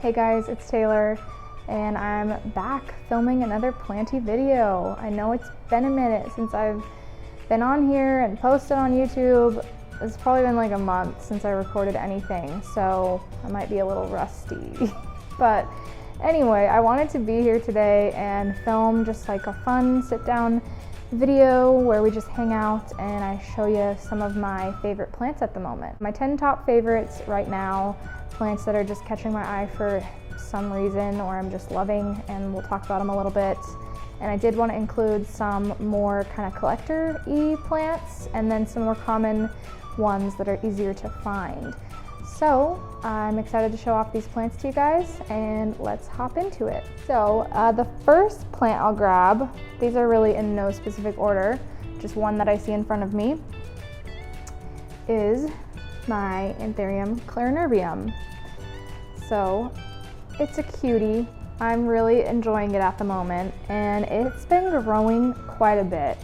Hey guys, it's Taylor, and I'm back filming another planty video. I know it's been a minute since I've been on here and posted on YouTube. It's probably been like a month since I recorded anything, so I might be a little rusty. But anyway, I wanted to be here today and film just like a fun sit-down video where we just hang out and I show you some of my favorite plants at the moment. My 10 top favorites right now, plants that are just catching my eye for some reason or I'm just loving, and we'll talk about them a little bit. And I did want to include some more kind of collector-y plants and then some more common ones that are easier to find. So I'm excited to show off these plants to you guys, and let's hop into it. So the first plant I'll grab, these are really in no specific order, just one that I see in front of me, is my Ethereum clarinervium. So it's a cutie. I'm really enjoying it at the moment, and it's been growing quite a bit.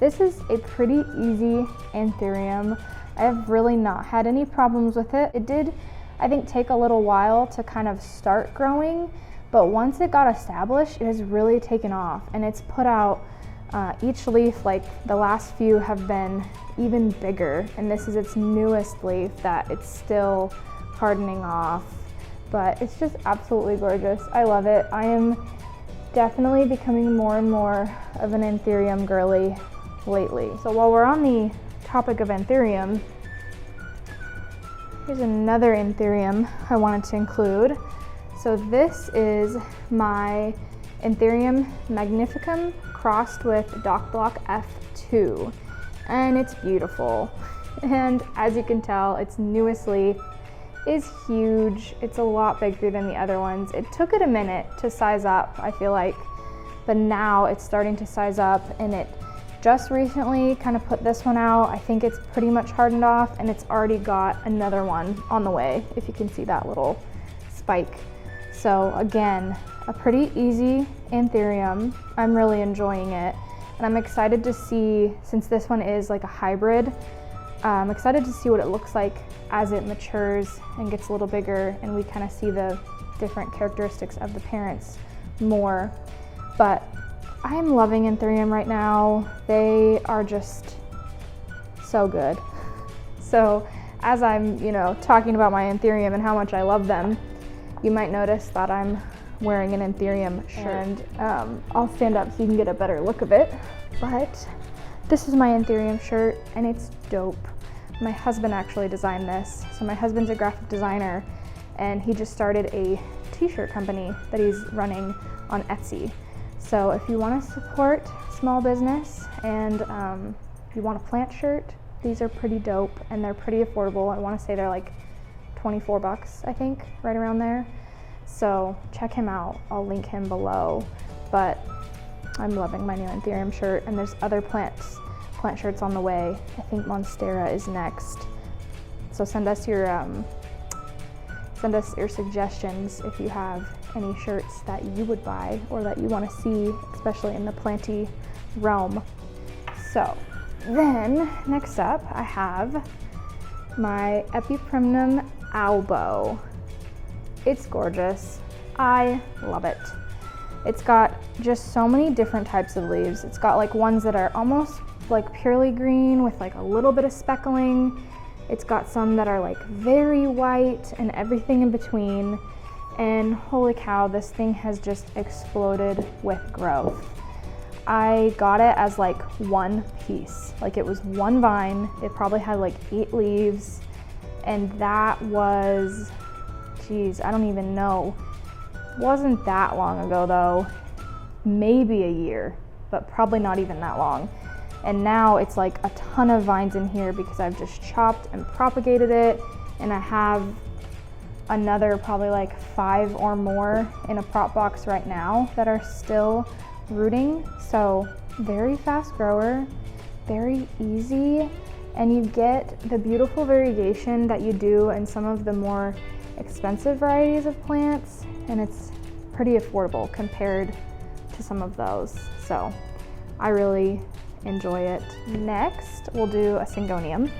This is a pretty easy Ethereum. I have really not had any problems with it. It did, I think, take a little while to kind of start growing, but once it got established, it has really taken off, and it's put out each leaf, like the last few have been even bigger, and this is its newest leaf that it's still hardening off. But it's just absolutely gorgeous. I love it. I am definitely becoming more and more of an Ethereum girly lately. So while we're on the topic of Ethereum, here's another Ethereum I wanted to include. So this is my Ethereum magnificum crossed with Dock Block F2, and it's beautiful. And as you can tell, its newest leaf is huge. It's a lot bigger than the other ones. It took it a minute to size up, I feel like, but now it's starting to size up, and it just recently kind of put this one out. I think it's pretty much hardened off, and it's already got another one on the way, if you can see that little spike. So again, a pretty easy Ethereum. I'm really enjoying it, and I'm excited to see, since this one is like a hybrid, I'm excited to see what it looks like as it matures and gets a little bigger, and we kind of see the different characteristics of the parents more. But I'm loving Ethereum right now. They are just so good. So as I'm, talking about my Ethereum and how much I love them, you might notice that I'm wearing an Ethereum shirt, and I'll stand up so you can get a better look of it. But this is my Ethereum shirt, and it's dope. My husband actually designed this. So my husband's a graphic designer, and he just started a t-shirt company that he's running on Etsy. So if you want to support small business and you want a plant shirt, these are pretty dope, and they're pretty affordable. I want to say they're like 24 bucks, I think, right around there. So check him out. I'll link him below. But I'm loving my new Ethereum shirt, and there's other plant shirts on the way. I think Monstera is next. So send us your suggestions if you have any shirts that you would buy or that you want to see, especially in the planty realm. So then next up, I have my Epipremnum albo. It's gorgeous. I love it. It's got just so many different types of leaves. It's got like ones that are almost like purely green with like a little bit of speckling. It's got some that are like very white and everything in between. And holy cow, this thing has just exploded with growth. I got it as like one piece. Like it was one vine. It probably had like 8 leaves. And that was, geez, I don't even know. Wasn't that long ago though. Maybe a year, but probably not even that long. And now it's like a ton of vines in here because I've just chopped and propagated it, and I have another probably like 5 or more in a prop box right now that are still rooting. So very fast grower, very easy, and you get the beautiful variegation that you do in some of the more expensive varieties of plants, and it's pretty affordable compared to some of those. So I really enjoy it. Next, we'll do a Syngonium.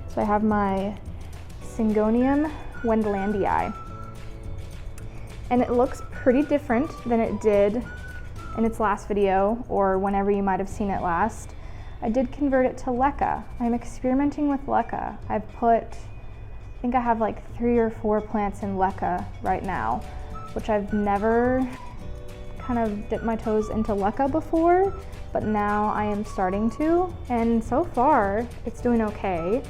So I have my Sedum Wendelandii. and it looks pretty different than it did in its last video or whenever you might have seen it last. I did convert it to leca. I'm experimenting with leca. I think I have like 3 or 4 plants in leca right now, which I've never kind of dipped my toes into leca before, but now I am starting to, and so far it's doing okay.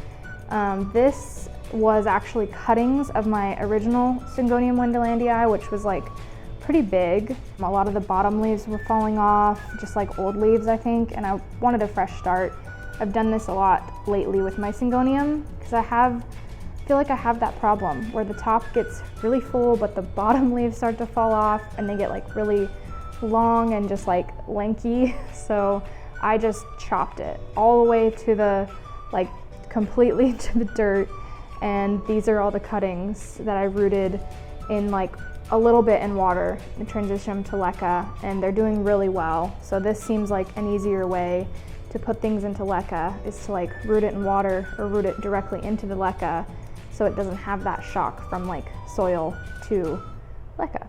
This was actually cuttings of my original Sedum Wendelandii, which was like pretty big. A lot of the bottom leaves were falling off, just like old leaves, I think, and I wanted a fresh start. I've done this a lot lately with my Syngonium because I feel like I have that problem where the top gets really full, but the bottom leaves start to fall off and they get like really long and just like lanky. So I just chopped it all the way to the, like completely to the dirt. And these are all the cuttings that I rooted in like a little bit in water and transition them to leca, and they're doing really well. So this seems like an easier way to put things into leca, is to like root it in water or root it directly into the leca so it doesn't have that shock from like soil to leca.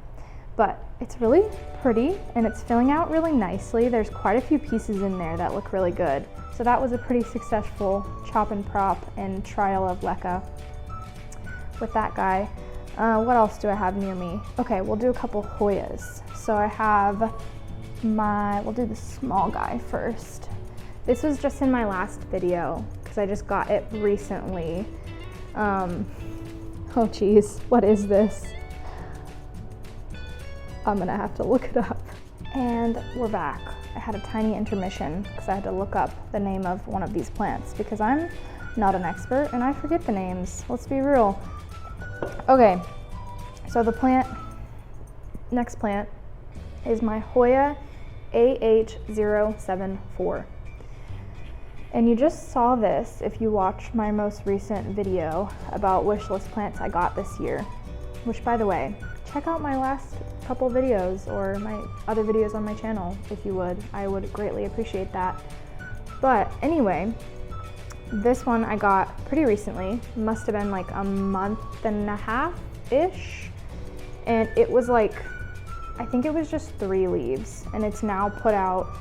But it's really pretty and it's filling out really nicely. There's quite a few pieces in there that look really good. So that was a pretty successful chop and prop and trial of leca with that guy. What else do I have near me? Okay, we'll do a couple Hoyas. So I have we'll do the small guy first. This was just in my last video because I just got it recently. Oh geez, what is this? I'm gonna have to look it up. And we're back. I had a tiny intermission because I had to look up the name of one of these plants because I'm not an expert and I forget the names. Let's be real. Okay, so the next plant is my Hoya A8074. And you just saw this if you watched my most recent video about wish list plants I got this year, which, by the way, check out my last couple videos or my other videos on my channel if you would. I would greatly appreciate that. But anyway, this one I got pretty recently, must have been like a month and a half-ish, and it was like, I think it was just 3 leaves, and it's now put out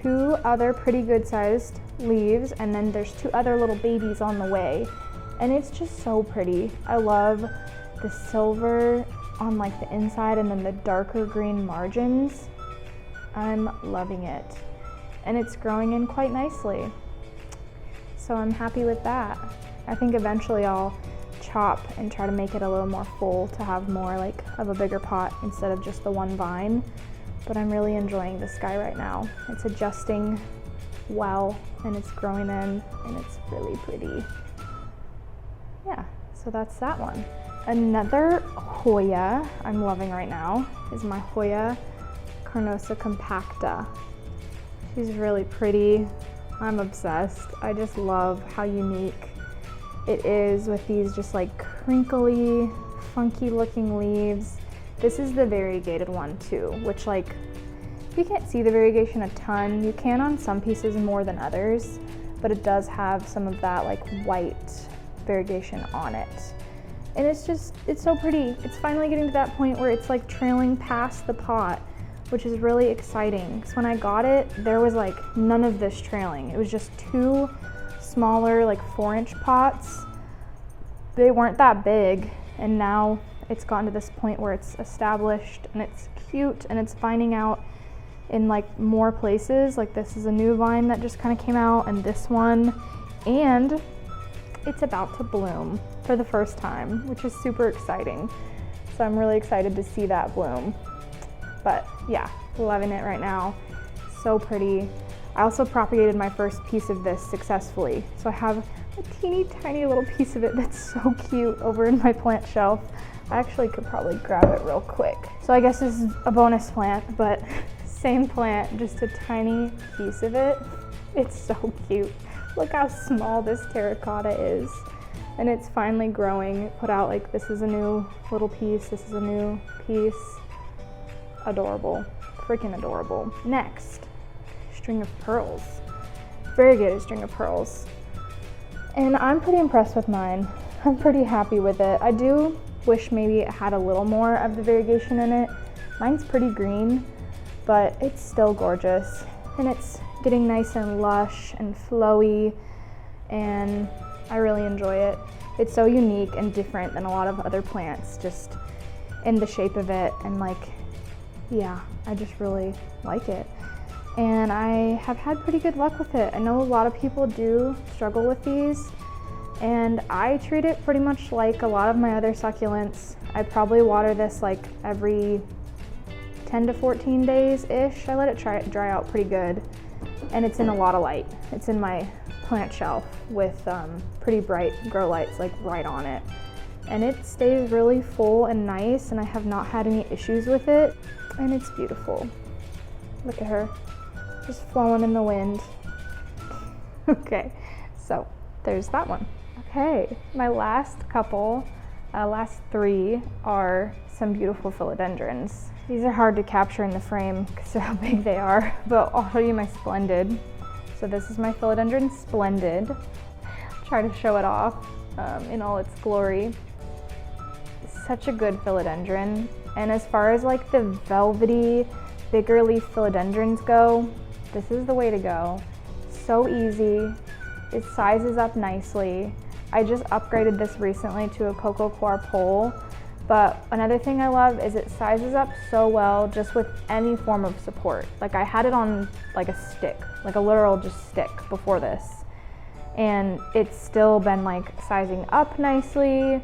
2 other pretty good sized leaves, and then there's 2 other little babies on the way, and it's just so pretty. I love the silver on like the inside and then the darker green margins. I'm loving it, and it's growing in quite nicely. So I'm happy with that. I think eventually I'll chop and try to make it a little more full to have more like of a bigger pot instead of just the one vine. But I'm really enjoying this guy right now. It's adjusting well and it's growing in and it's really pretty. Yeah, so that's that one. Another Hoya I'm loving right now is my Hoya Carnosa Compacta. She's really pretty. I'm obsessed. I just love how unique it is with these just like crinkly, funky looking leaves. This is the variegated one too, which like, you can't see the variegation a ton. You can on some pieces more than others, but it does have some of that like white variegation on it. And it's so pretty. It's finally getting to that point where it's like trailing past the pot, which is really exciting. Because when I got it, there was like none of this trailing. It was just 2 smaller like 4-inch pots. They weren't that big, and now it's gotten to this point where it's established and it's cute and it's vining out in like more places. Like this is a new vine that just kind of came out, and this one, and it's about to bloom for the first time, which is super exciting. So I'm really excited to see that bloom. But yeah, loving it right now. So pretty. I also propagated my first piece of this successfully. So I have a teeny tiny little piece of it that's so cute over in my plant shelf. I actually could probably grab it real quick. So I guess this is a bonus plant, but same plant, just a tiny piece of it. It's so cute. Look how small this terracotta is. And it's finally growing. It put out like, this is a new little piece, this is a new piece. Adorable, freaking adorable. Next, string of pearls. Variegated string of pearls. And I'm pretty impressed with mine. I'm pretty happy with it. I do Wish maybe it had a little more of the variegation in it. Mine's pretty green, but it's still gorgeous. And it's getting nice and lush and flowy, and I really enjoy it. It's so unique and different than a lot of other plants, just in the shape of it, and like, yeah, I just really like it. And I have had pretty good luck with it. I know a lot of people do struggle with these, and I treat it pretty much like a lot of my other succulents. I probably water this like every 10 to 14 days-ish. I let it dry out pretty good, and it's in a lot of light. It's in my plant shelf with pretty bright grow lights like right on it, and it stays really full and nice, and I have not had any issues with it, and it's beautiful. Look at her, just flowing in the wind. Okay, so there's that one. Okay, my last three are some beautiful philodendrons. These are hard to capture in the frame because of how big they are, but I'll show you my Splendid. So this is my Philodendron Splendid. Try to show it off in all its glory. Such a good philodendron. And as far as like the velvety, bigger leaf philodendrons go, this is the way to go. So easy. It sizes up nicely. I just upgraded this recently to a coco coir pole. But another thing I love is it sizes up so well just with any form of support. Like I had it on like a stick, like a literal just stick before this. And it's still been like sizing up nicely,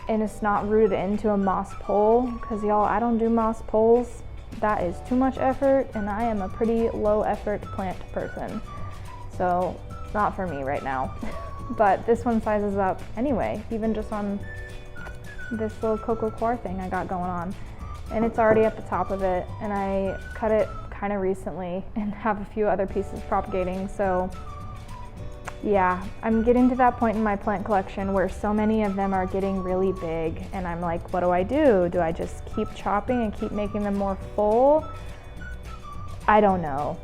and it's not rooted into a moss pole, because y'all, I don't do moss poles. That is too much effort, and I am a pretty low effort plant person. So not for me right now. But this one sizes up anyway, even just on this little coco coir thing I got going on, and it's already at the top of it, and I cut it kind of recently and have a few other pieces propagating. So yeah, I'm getting to that point in my plant collection where so many of them are getting really big, and I'm like, what do I do? Do I just keep chopping and keep making them more full? I don't know.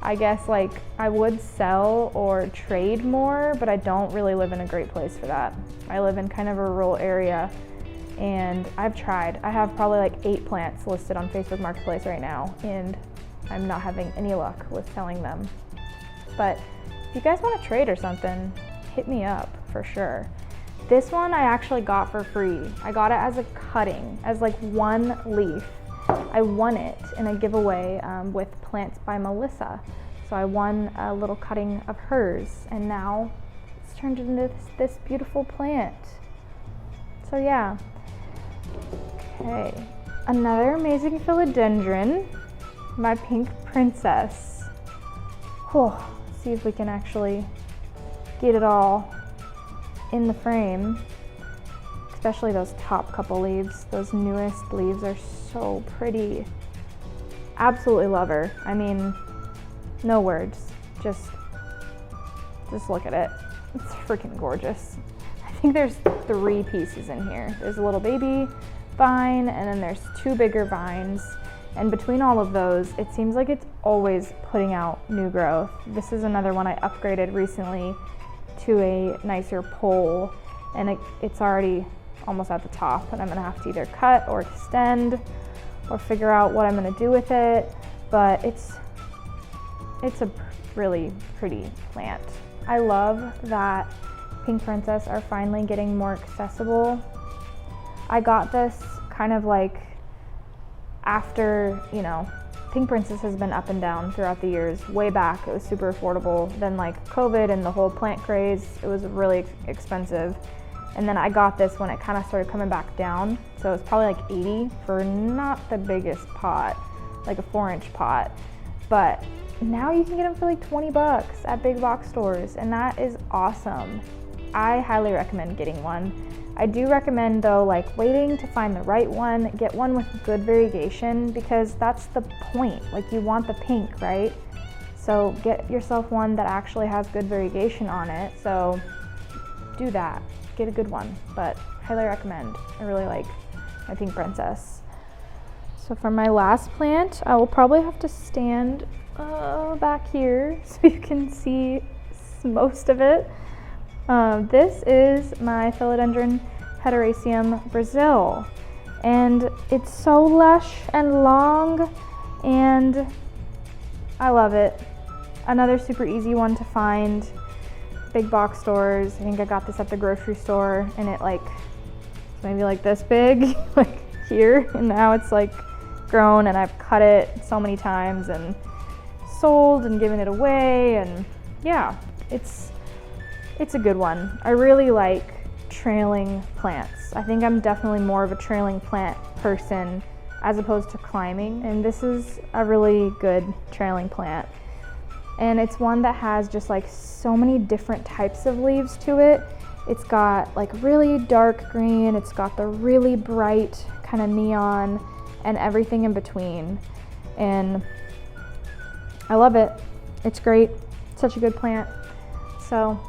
I guess like I would sell or trade more, but I don't really live in a great place for that. I live in kind of a rural area, and I've tried. I have probably like 8 plants listed on Facebook Marketplace right now, and I'm not having any luck with selling them. But if you guys want to trade or something, hit me up for sure. This one I actually got for free. I got it as a cutting, as like one leaf. I won it in a giveaway with Plants by Melissa. So I won a little cutting of hers, and now it's turned into this beautiful plant. So yeah. Okay, another amazing philodendron, my pink princess. Whew. See if we can actually get it all in the frame. Especially those top couple leaves. Those newest leaves are so pretty. Absolutely love her. I mean, no words. Just look at it. It's freaking gorgeous. I think there's 3 pieces in here. There's a little baby vine, and then there's 2 bigger vines. And between all of those, it seems like it's always putting out new growth. This is another one I upgraded recently to a nicer pole, and it's already almost at the top, and I'm gonna have to either cut or extend or figure out what I'm gonna do with it, but it's a really pretty plant. I love that pink princess are finally getting more accessible. I got this kind of like after, you know, pink princess has been up and down throughout the years. Way back it was super affordable, then like COVID and the whole plant craze, it was really expensive. And then I got this when it kind of started coming back down. So it's probably like 80 for not the biggest pot, like a 4-inch pot. But now you can get them for like 20 bucks at big box stores, and that is awesome. I highly recommend getting one. I do recommend though, like waiting to find the right one, get one with good variegation, because that's the point. Like you want the pink, right? So get yourself one that actually has good variegation on it. So do that. Get a good one, but highly recommend. I really like my pink princess. So for my last plant, I will probably have to stand back here so you can see most of it. This is my Philodendron Heterasium, Brazil. And it's so lush and long, and I love it. Another super easy one to find. Big box stores. I think I got this at the grocery store, and it like maybe like this big, like here, and now it's like grown, and I've cut it so many times and sold and given it away, and yeah, it's a good one. I really like trailing plants. I think I'm definitely more of a trailing plant person as opposed to climbing, and this is a really good trailing plant. And it's one that has just like so many different types of leaves to it. It's got like really dark green, it's got the really bright kind of neon, and everything in between. And I love it. It's great. Such a good plant. So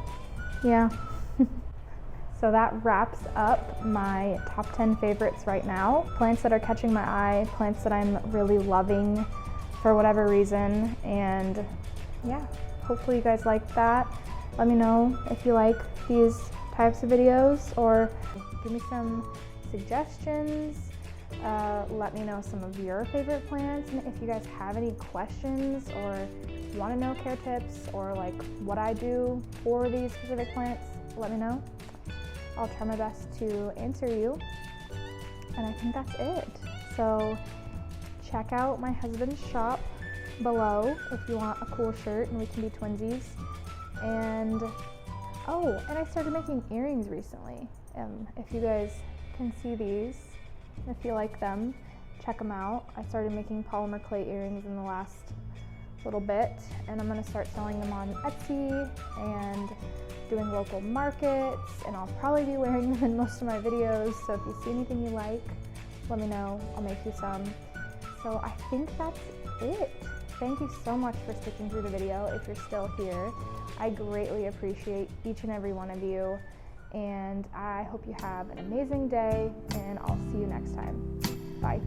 yeah. So that wraps up my top 10 favorites right now. Plants that are catching my eye, plants that I'm really loving for whatever reason. And yeah, hopefully you guys liked that. Let me know if you like these types of videos, or give me some suggestions. Let me know some of your favorite plants, and if you guys have any questions or want to know care tips or like what I do for these specific plants, let me know. I'll try my best to answer you. And I think that's it. So check out my husband's shop below if you want a cool shirt and we can be twinsies. And oh, and I started making earrings recently. If you guys can see these, if you like them, check them out. I started making polymer clay earrings in the last little bit, and I'm gonna start selling them on Etsy and doing local markets, and I'll probably be wearing them in most of my videos. So if you see anything you like, let me know. I'll make you some. So I think that's it. Thank you so much for sticking through the video if you're still here. I greatly appreciate each and every one of you, and I hope you have an amazing day, and I'll see you next time. Bye.